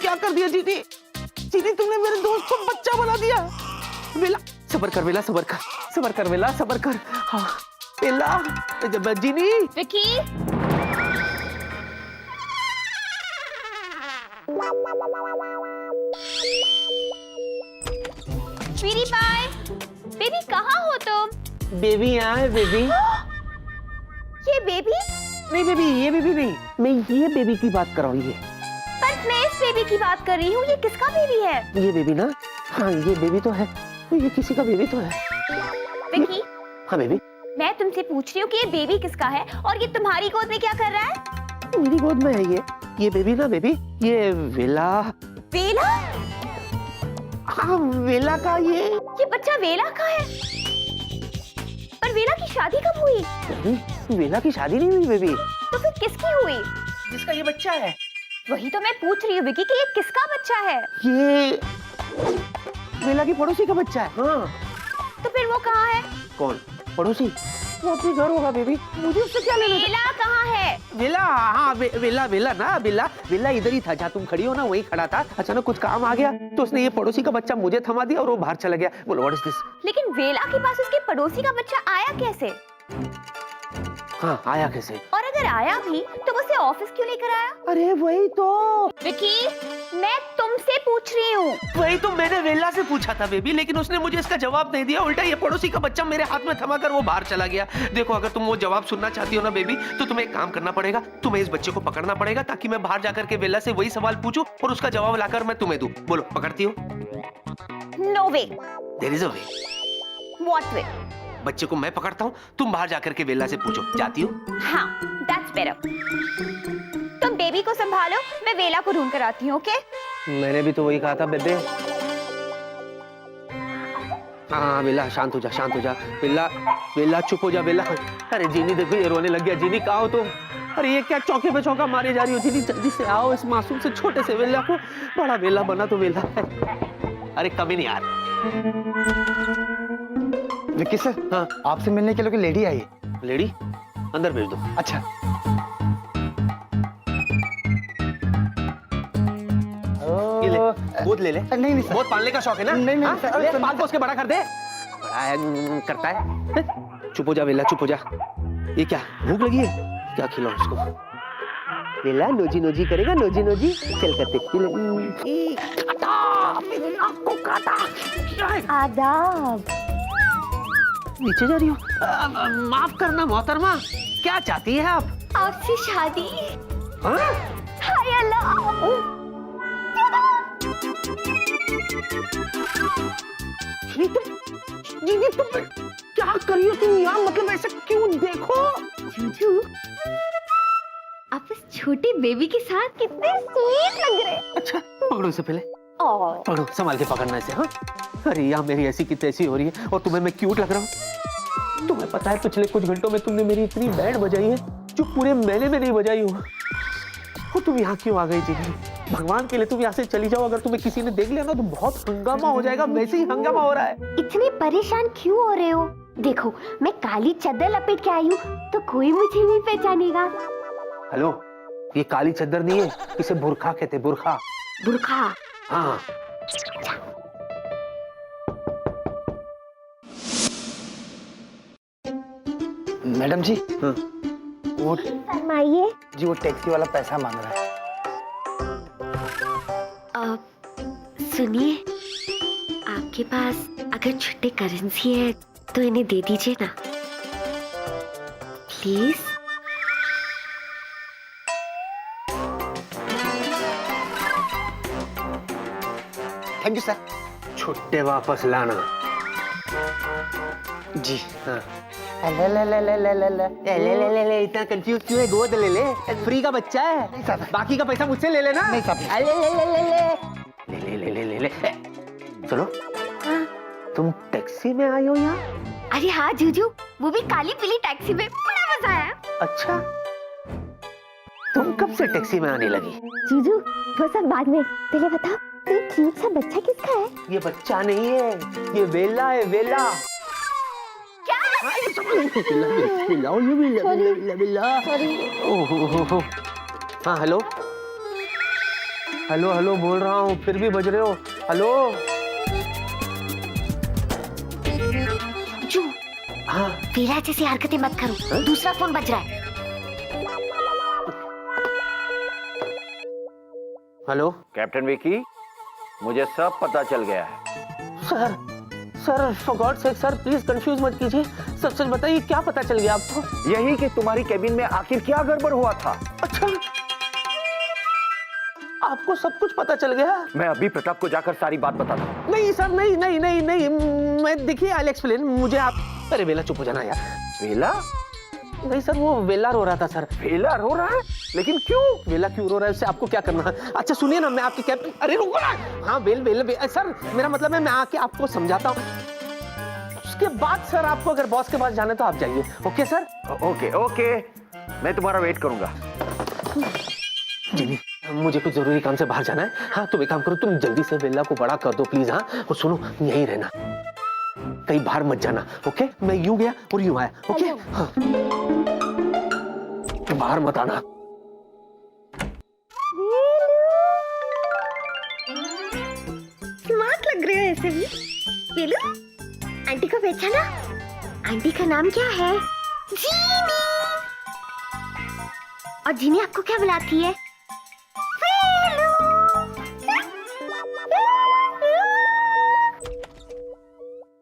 क्या कर दिया जीनी? जीनी तुमने मेरे दोस्त को बच्चा बना दिया। बेला सबर कर, बेला सबर कर, सबर कर बेला सबर कर। हाँ बेला, जीनी। विकी, स्वीटी पाई, बेबी कहाँ हो तुम? बेबी यहाँ है बेबी। ये बेबी? नहीं बेबी, ये बेबी नहीं, मैं ये बेबी की बात कर रहा हूँ। ये पर मैं इस बेबी की बात कर रही हूँ। ये किसका बेबी है? ये बेबी ना, हाँ ये बेबी तो है, ये किसी का बेबी तो है। विकी, हाँ बेबी, मैं तुमसे पूछ रही हूँ कि ये बेबी किसका है और ये तुम्हारी गोद में क्या कर रहा है? मेरी गोद में है ये बेबी ना बेबी, ये वेला। वेला? हाँ वेला का ये बच्चा वेला का है। पर वेला की शादी कब हुई? बेबी, वेला की शादी नहीं हुई बेबी। तो फिर किसकी हुई? जिसका ये बच्चा है। वही तो मैं पूछ रही हूँ विकी कि ये किसका बच्चा है? ये वेला की पड़ोसी का बच्चा है। हाँ। तो फिर वो कहाँ है? कौन पड़ोसी? वो अपने घर होगा बेबी, मुझे उससे क्या लेना? वेला कहाँ है? वेला, हाँ वेला वेला ना, वेला वेला इधर ही था जहाँ तुम खड़ी हो ना, वही खड़ा था। अचानक कुछ काम आ गया तो उसने ये पड़ोसी का बच्चा मुझे थमा दिया और वो बाहर चला गया। बोलो व्हाट इज दिस? लेकिन वेला के पास उसके पड़ोसी का बच्चा आया कैसे? हाँ आया कैसे? और अगर आया भी तो उसे ऑफिस क्यों लेकर आया? अरे वही तो, विकी, मैं तुमसे पूछ रही हूँ। वही तो मैंने वेला से पूछा था बेबी, लेकिन उसने मुझे इसका जवाब नहीं दिया। उल्टा ये पड़ोसी का बच्चा मेरे हाथ में थमा कर वो बाहर चला गया। देखो अगर तुम वो जवाब सुनना चाहती हो ना बेबी, तो तुम्हें एक काम करना पड़ेगा। तुम्हें इस बच्चे को पकड़ना पड़ेगा ताकि मैं बाहर जाकर के वेला से वही सवाल पूछूं और उसका जवाब लाकर मैं तुम्हें दूं। बोलो पकड़ती हो? No way. There is a way. What way? बच्चे को मैं पकड़ता हूँ, तुम बाहर जाकर के वेला से पूछो। जाती हो? हाँ, दैट्स बेटर। तुम बेबी को संभालो, मैं वेला को ढूंढ कर आती हूँ। ओके? मैंने भी तो वही कहा था बेबे। हाँ बेला शांत हो जा, शांत हो जा। बेला बेला चुप हो जा बेला। अरे जीनी देखो ये रोने लग गया। जीनी कहाँ हो तुम? अरे ये क्या चौके पे चौका मारे जा रही हो? जीनी जल्दी से आओ, इस मासूम से छोटे से वेला को बड़ा वेला बना तो वेला है। अरे कभी नहीं यार। विक्की सर, हाँ आपसे मिलने के लिए लेडी आई है। लेडी अंदर भेज दो। अच्छा। ये ले, गोद ले ले। नहीं नहीं सर, गोद पालने का शौक है ना? नहीं, हाँ? सर, ले, सर, पाल को उसके बड़ा कर दे। बड़ा है, करता है। चुप हो जा वेला, चुप हो जा। ये क्या भूख लगी है? क्या खिलाऊं उसको? वेला नोजी नोजी करेगा, नोजी नोजी। चल करते। काटा, मेरे नाक को काटा। आदाब। नीचे जा रही हो? माफ करना मोहतरमा, क्या चाहती है आप? आपसे शादी। हाँ? हाय अल्लाह। दीदी तुम क्या कर रही हो तुम यहाँ? मतलब ऐसा क्यों? देखो जूजू, आप इस छोटे बेबी के साथ कितने स्वीट लग रहे हैं। अच्छा पकड़ो इसे पहले, ओह, पकड़ो, संभाल के पकड़ना इसे। हाँ अरे यहाँ मेरी ऐसी की तैसी हो रही है और तुम्हें मैं क्यूट लग रहा हूँ। तुम्हें पता है पिछले कुछ घंटों में तुमने मेरी इतनी बैंड बजाई है जो पूरे महीने में नहीं बजाई हो। और तुम यहाँ क्यों आ गई जी? भगवान के लिए तुम यहाँ से चली जाओ। अगर तुम्हें किसी ने देख लिया ना तो बहुत हंगामा हो जाएगा। वैसे ही हंगामा हो रहा है। इतने परेशान क्यों हो रहे हो? देखो मैं काली चादर लपेट के आई हूँ तो कोई मुझे नहीं पहचानेगा। हेलो, ये काली चादर नहीं है, इसे बुरखा कहते, बुरखा। बुरखा? हाँ। मैडम जी, हाँ। वो फरमाइए। जी वो टैक्सी वाला पैसा मांग रहा है। सुनिए, आपके पास अगर छुट्टे करेंसी है तो इन्हें दे दीजिए ना प्लीज। Thank you sir. छुट्टे वापस लाना। जी हाँ। ले ले ले ले ले ले ले ले ले ले ले, इतना कंफ्यूज क्यों है? गोद ले ले, फ्री का बच्चा है। नहीं साहब। बाकी का पैसा मुझसे ले लेना। नहीं साहब। ले ले ले ले ले ले ले ले ले ले। सुनो, तुम टैक्सी में आई हो यहाँ? अरे हाँ जूजू, वो भी काली पीली टैक्सी में, बड़ा मजा आया। अच्छा, तुम कब से टैक्सी में आने लगी? जूजू वो सब बाद में, पहले बताओ ये क्यूट सा बच्चा किसका है? ये बच्चा नहीं है, ये वेला है, वेला। क्या? हाँ हेलो हेलो हेलो बोल रहा हूँ, फिर भी बज रहे हो। हेलो। जू, हाँ वेला जैसी हरकतें मत करो, दूसरा फोन बज रहा है। हेलो। कैप्टन विकी, मुझे सब पता चल गया है। Sir sir for God sake sir please confuse मत कीजिए, सच सच बताइए क्या पता चल गया आपको? यही कि तुम्हारी केबिन में आखिर क्या गड़बड़ हुआ था। अच्छा, आपको सब कुछ पता चल गया? मैं अभी प्रताप को जाकर सारी बात बताता हूँ। नहीं सर, नहीं नहीं नहीं नहीं, मैं देखिए आई एक्सप्लेन, मुझे आप। अरे वेला चुप हो जाना यार। वेला? नहीं सर, वो वेला रो रहा था सर। वेला रो रहा है? लेकिन क्यों? वेला क्यों रो रहा है उससे आपको क्या करना है? अच्छा सुनिए ना, मैं आपके कैप्टन। अरे रुको ना। हाँ सर मेरा मतलब है मैं आके आपको समझाता हूँ, उसके बाद सर आपको अगर बॉस के पास जाना है तो आप जाइए। Okay sir? ओके ओके, मैं तुम्हारा वेट करूंगा। जी मुझे कुछ जरूरी काम से बाहर जाना है। हाँ तुम एक काम करो, तुम जल्दी से वेला को बड़ा कर दो प्लीज। हाँ और सुनो, यहीं रहना, कहीं बाहर मत जाना। ओके? मैं यूं गया और यूं आया। ओके? हाँ बाहर मत आना। स्मार्ट लग रहे हो ऐसे भी। वेलू, आंटी को पहचाना? आंटी का नाम क्या है? जीनी। और जीनी आपको क्या बुलाती है?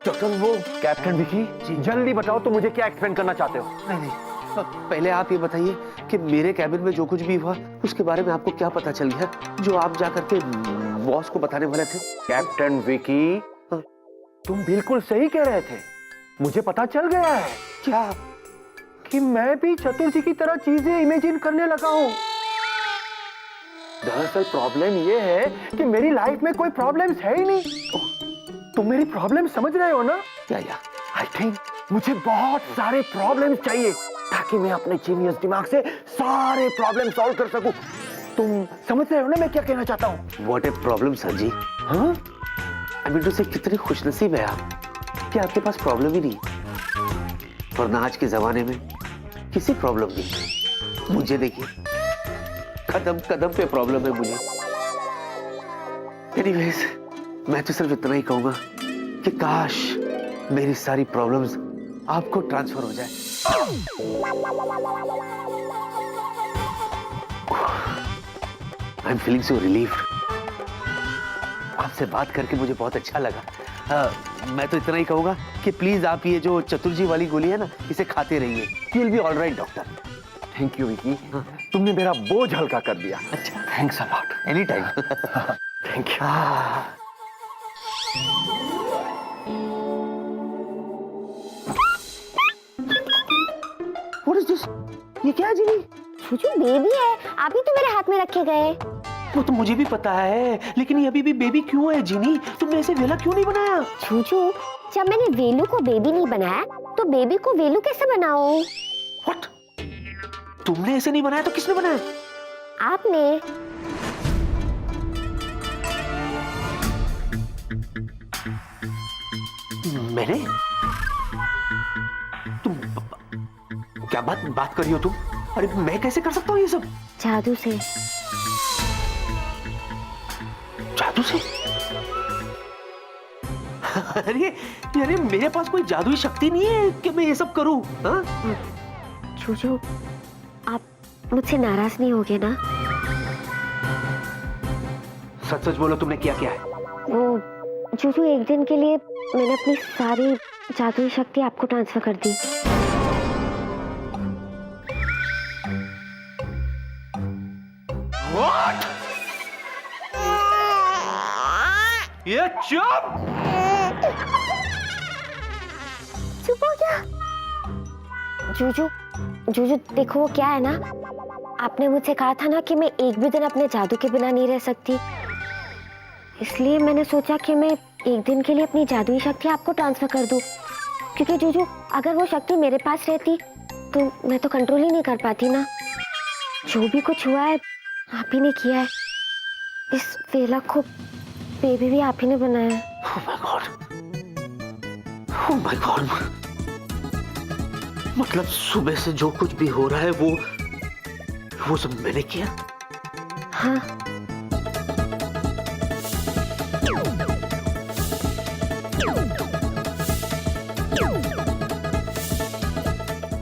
डॉक्टर वो कैप्टन विकी, जल्दी बताओ तो मुझे क्या एक्सप्लेन करना चाहते हो? नहीं पहले आप ये बताइए कि मेरे कैबिन में जो कुछ भी हुआ उसके बारे में आपको क्या पता चल गया जो आप जाकर के बॉस को बताने वाले थे? कैप्टन विकी, तुम बिल्कुल सही कह रहे थे, मुझे पता चल गया है। क्या? कि मैं भी चतुर जी की तरह चीजें इमेजिन करने लगा हूँ। दरअसल प्रॉब्लम ये है कि मेरी लाइफ में कोई प्रॉब्लम्स है ही नहीं। तुम मेरी प्रॉब्लम समझ रहे हो ना? क्या? आई थिंक मुझे बहुत सारे प्रॉब्लम्स चाहिए ताकि मैं अपने जीनियस दिमाग से सारे प्रॉब्लम सॉल्व कर सकूं। तुम समझ रहे हो ना मैं क्या कहना चाहता हूँ? व्हाट ए प्रॉब्लम सर जी। हाँ आई मीन टू से कितनी खुशनसीब है आप कि आपके पास प्रॉब्लम ही नहीं, वरना आज के जमाने में किसी प्रॉब्लम नहीं। मुझे देखिए, कदम कदम पे प्रॉब्लम है मुझे। एनीवेज मैं तो सिर्फ इतना ही कहूंगा कि काश मेरी सारी प्रॉब्लम्स आपको ट्रांसफर हो जाए। I am feeling so relieved. आपसे बात करके मुझे बहुत अच्छा लगा। मैं तो इतना ही कहूंगा कि प्लीज आप ये जो चतुर्जी वाली गोली है ना, इसे खाते रहिए। You will be all right doctor. Thank you Vicky, तुमने मेरा बोझ हल्का कर दिया। अच्छा thanks a lot. Any time. Thank you. What is this? ये क्या है जीनी? छुचू बेबी है, अभी तो मेरे हाथ में रखे गए। वो तो मुझे भी पता है, लेकिन ये अभी भी बेबी क्यों है जीनी? तुमने ऐसे वेला क्यों नहीं बनाया? छुचू, जब मैंने वेलू को बेबी नहीं बनाया तो बेबी को वेलू कैसे बनाऊं? व्हाट? तुमने ऐसे नहीं बनाया तो किसने बनाया? आपने। मैंने? तुम क्या बात कर रही हो तुम? अरे मैं कैसे कर सकता हूँ ये सब? जादू से। जादू से? अरे मेरे पास कोई जादुई शक्ति नहीं है कि मैं ये सब करूं। हाँ? छुचू, आप मुझसे नाराज नहीं होगे ना? सच सच बोलो, तुमने किया क्या है? वो छुचू, एक दिन के लिए मैंने अपनी सारी जादुई शक्ति आपको ट्रांसफर कर दी। What? ये चुप! चुप हो गया? जूजू, जूजू देखो वो क्या है ना, आपने मुझसे कहा था ना कि मैं एक भी दिन अपने जादू के बिना नहीं रह सकती, इसलिए मैंने सोचा कि मैं एक दिन के लिए अपनी जादुई शक्ति आपको ट्रांसफर कर दूं, क्योंकि जूजू अगर वो शक्ति मेरे पास रहती तो मैं तो कंट्रोल ही नहीं कर पाती ना। जो भी कुछ हुआ है आप ही ने किया है, इस वेला को बेबी भी आप ही ने बनाया है। Oh my God. Oh my God. मतलब सुबह से जो कुछ भी हो रहा है वो सब मैंने किया? हाँ।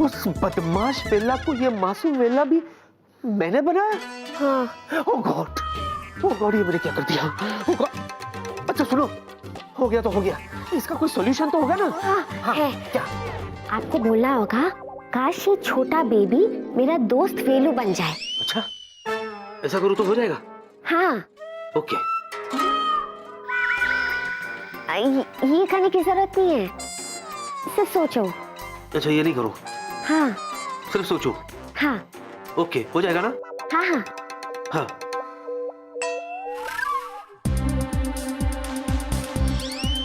उस बदमाश वेला को ये मासूम वेला भी मैंने बनाया? हाँ। ओह गॉड, ये मैंने क्या कर दिया? ओह गॉड। अच्छा सुनो, हो गया तो हो गया, इसका कोई सॉल्यूशन तो होगा ना? हाँ, है। क्या? आपको बोलना होगा काश ये छोटा बेबी मेरा दोस्त वेलू बन जाए। अच्छा, ऐसा करूँ तो हो जाएगा? हाँ। ओके। ये करने की जरूरत नहीं है, सिर्फ सोचो। अच्छा, ये नहीं करूँ? हाँ। सिर्फ सोचो? हाँ। ओके, हो जाएगा ना? हाँ हाँ। हाँ।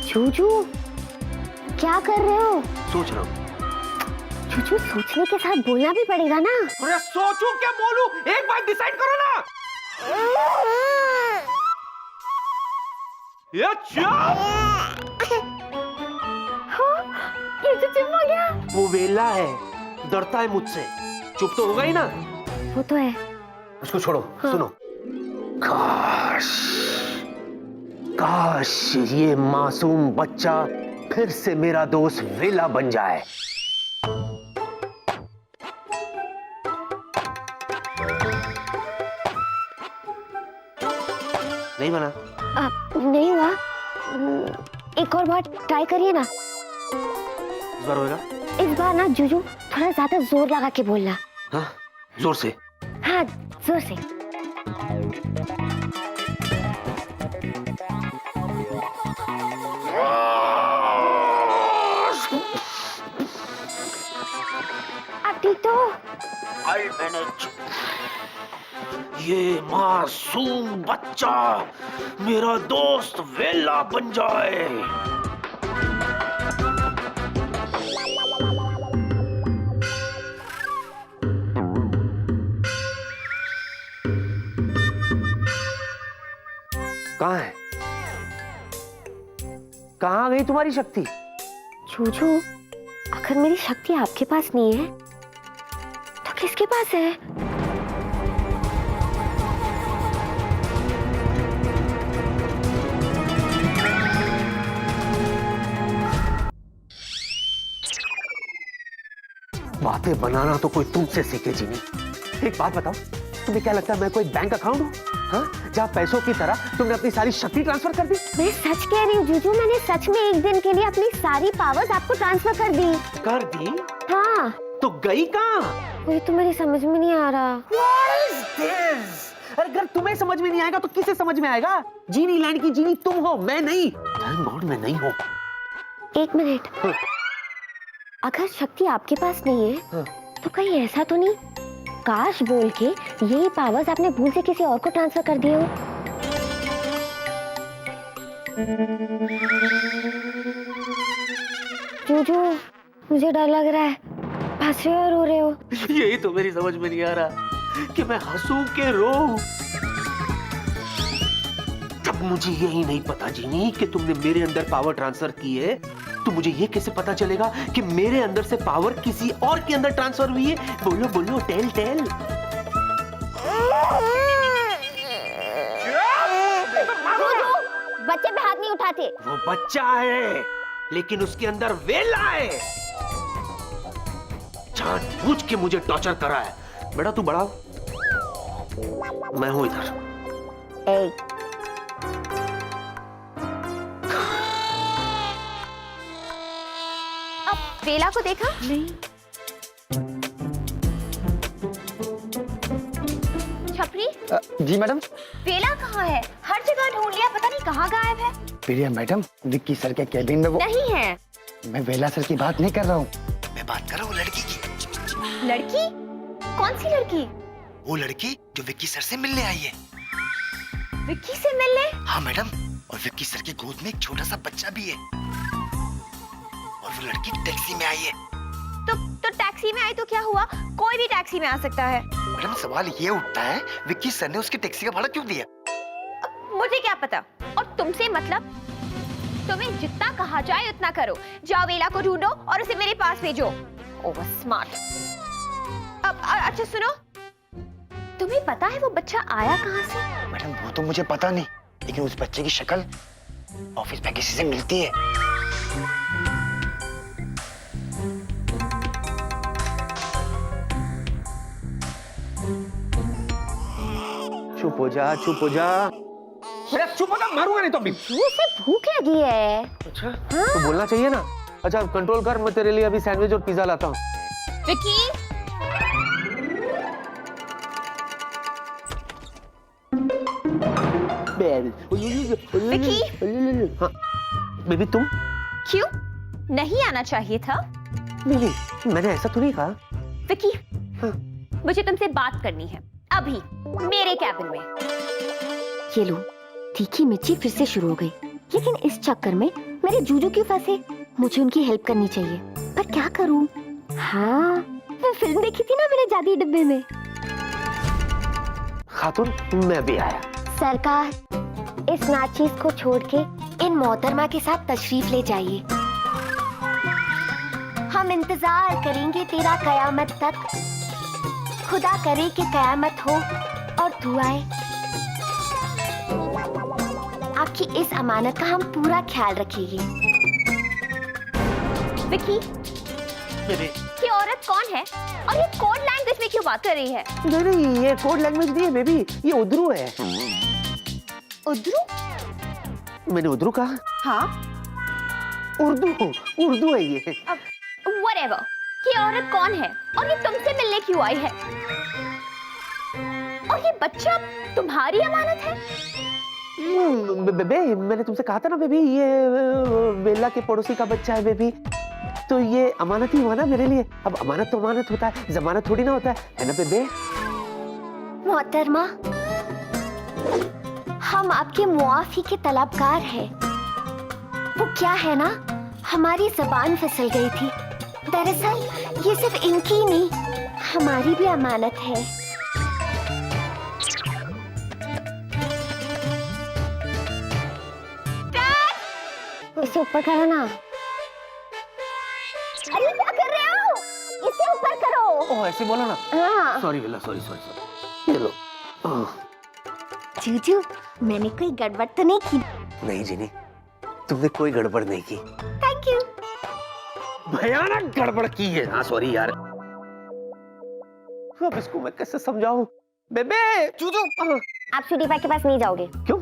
जूजू, क्या कर रहे हो? सोच रहा हूँ। जूजू, सोचने के साथ बोलना भी पड़ेगा ना। अरे सोचूं क्या बोलूं, एक बार डिसाइड करो ना। ये ये तो चुप हो गया। वो वेला है, डरता है मुझसे, चुप तो होगा ही ना। वो तो है। उसको छोड़ो। हाँ। सुनो, काश ये मासूम बच्चा फिर से मेरा दोस्त वेला बन जाए। नहीं बना? नहीं हुआ। एक और बार ट्राई करिए ना। इस बार होगा? इस बार ना जूजू थोड़ा ज्यादा जोर लगा के बोलना। हाँ, जोर से। हाँ, जोर से। आप ठीक तो? I manage. ये मासूम बच्चा मेरा दोस्त वेला बन जाए। कहाँ है? कहाँ गई तुम्हारी शक्ति? जूजू, अगर मेरी शक्ति आपके पास नहीं है तो किसके पास है? बातें बनाना तो कोई तुमसे सीखे जीनी। एक बात बताओ, तुम्हें क्या लगता है मैं कोई बैंक अकाउंट हूँ? हाँ, जहाँ पैसों की तरह तुमने अपनी सारी शक्ति ट्रांसफर कर दी? मैं सच कह रही हूँ जूजू, मैंने सच में एक दिन के लिए अपनी सारी पावर्स आपको ट्रांसफर कर दी। कर दी? हाँ। तो गई कहाँ? वही तो मेरी समझ में नहीं आ रहा। What is this? अगर तुम्हें समझ में नहीं आएगा तो किसे समझ में आएगा? जीनी लैंड की जीनी तुम हो, मैं नहीं। Thank God मैं नहीं हूँ। एक मिनट। हाँ। अगर शक्ति आपके पास नहीं है हाँ। तो कहीं ऐसा तो नहीं काश बोल के यही पावर्स आपने भूल से किसी और को ट्रांसफर कर दिए हो? जूजू, मुझे डर लग रहा है। हंस रहे हो और रो रहे हो? यही तो मेरी समझ में नहीं आ रहा कि मैं हंसूं के रोऊं। जब मुझे यही नहीं पता जीनी कि तुमने मेरे अंदर पावर ट्रांसफर की है, तो मुझे ये कैसे पता चलेगा कि मेरे अंदर से पावर किसी और के अंदर ट्रांसफर हुई है? बोलो बोलो, टेल टेल। बच्चे पे हाथ नहीं उठाते। वो बच्चा है, लेकिन उसके अंदर वेला है। जानबूझ के मुझे टॉर्चर करा है। बेटा तू बड़ा, मैं हूं इधर। अब वेला को देखा? नहीं। छपरी, जी मैडम। वेला कहाँ है? हर जगह ढूंढ लिया, पता नहीं कहाँ गायब है। प्रिया मैडम, विक्की सर के केबिन में वो नहीं है। मैं वेला सर की बात नहीं कर रहा हूँ, मैं बात कर रहा हूँ लड़की की। लड़की? कौन सी लड़की? वो लड़की जो विक्की सर से मिलने आई है। विक्की से मिलने? हाँ मैडम, और विक्की सर की गोद में एक छोटा सा बच्चा भी है। और वो लड़की टैक्सी में आई है। तो टैक्सी में आई तो क्या हुआ? कोई भी टैक्सी में आ सकता है। मैडम सवाल ये उठता है, विक्की सर ने उसकी टैक्सी का भाड़ा क्यों दिया? मुझे क्या पता, और तुमसे मतलब? तुम्हें जितना कहा जाए उतना करो। जाओ वेला को ढूंढो और उसे मेरे पास भेजो। Over smart. अब अच्छा सुनो, तुम्हें पता है वो बच्चा आया कहाँ से? मैडम वो तो मुझे पता नहीं, लेकिन उस बच्चे की शक्ल ऑफिस में किसी से मिलती है। चुप हो जा, चुप हो जा। अरे चुप हो जा, मारूंगा नहीं तो अभी। उसे भूख लगी है। अच्छा तो बोलना चाहिए ना। अच्छा कंट्रोल कर, मैं तेरे लिए अभी सैंडविच और पिज्जा लाता हूँ। विकी, विकी, हाँ बेबी तुम? क्यों नहीं आना चाहिए था? नहीं मैंने ऐसा तो नहीं कहा। विकी, हाँ। मुझे तुमसे बात करनी है अभी मेरे कैबिन में। ये लो, तीखी मिर्ची फिर से शुरू हो गई। लेकिन इस चक्कर में मेरे जूजू क्यों फंसे? मुझे उनकी हेल्प करनी चाहिए, पर क्या करूं? हाँ, मैं फिल्म देखी थी ना मेरे जादुई डिब्बे में। खातून मैं भी आया। सरकार, इस नाचीज को छोड़ के इन मोहतरमा के साथ तशरीफ ले जाइए। हम इंतजार करेंगे तेरा कयामत तक। खुदा करे कि कयामत हो और तू आए। आपकी इस अमानत का हम पूरा ख्याल रखेंगे। विकी, बेबी ये औरत कौन है और ये कोड लैंग्वेज में क्यों बात कर रही है? नहीं ये कोड लैंग्वेज नहीं है बेबी, ये उर्दू है। उर्दू? मैंने उर्दू कहा? हाँ, उर्दू है ये। अब whatever, ये औरत कौन है और ये तुमसे मिलने क्यों आई है? और ये बच्चा तुम्हारी अमानत है? बेबे मैंने तुमसे कहा था ना बेबी, ये बेला के पड़ोसी का बच्चा है बेबी। तो ये अमानत ही हुआ ना मेरे लिए। अब अमानत तो अमानत होता है, जमानत थोड़ी ना होता है ना बेबे? मोहतरमा, हम आपके मुआफी के तलबगार हैं। वो क्या है ना, हमारी जबान फिसल गई थी। दरअसल ये सिर्फ इनकी नहीं, हमारी भी अमानत है। इसे ऊपर करो ना। अरे क्या कर रहे हो? इसे ऊपर करो। ओह ऐसे बोलो ना। हाँ। सॉरी बेला, सॉरी। ये लो। जूजू, मैंने कोई गड़बड़ तो नहीं की? नहीं जीनी, तुमने कोई गड़बड़ नहीं की। Thank you. भयानक गड़बड़ की है। हाँ सॉरी यार। अब इसको मैं कैसे समझाऊं? बेबे जूजू, आप स्वीटी पाई के पास नहीं जाओगे। क्यों?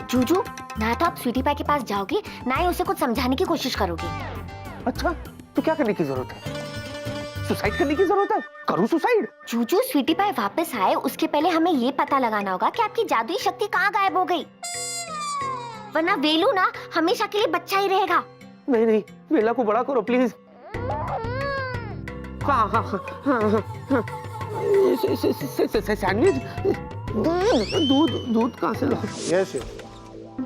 जूजू, ना तो आप स्वीटी पाई के पास जाओगे, ना ही उसे कुछ समझाने की कोशिश करोगे। अच्छा तो क्या करने की जरूरत है? सुसाइड करने की जरूरत है? करूं सुसाइड? जूजू, स्वीटी पाई वापस आए उसके पहले हमें ये पता लगाना होगा कि आपकी जादुई शक्ति कहाँ गायब हो गई। वरना वेलू ना हमेशा के लिए बच्चा ही रहेगा। नहीं बेला को बड़ा करो प्लीज। हाँ। सैंडविच, दूध कहाँ से लाऊं? Yes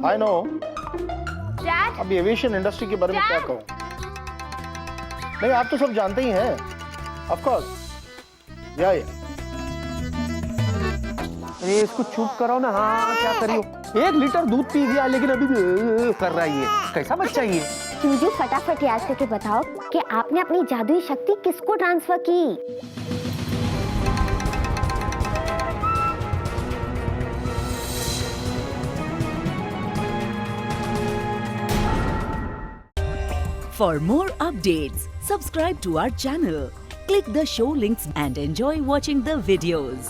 I know. डैड, अब एविएशन इंडस्ट्री के बारे में क्या कहूँ? नहीं आप तो सब जानते ही हैं। Of course. या अरे इसको चुप करो ना। हाँ क्या करियो? 1 लीटर दूध पी गया लेकिन अभी भी कर रहा है। ये कैसा बच्चा ये? जूजू, फटाफट याद करके बताओ कि आपने अपनी जादुई शक्ति किसको ट्रांसफर की? For more updates, subscribe to our channel, click the show links and enjoy watching the videos.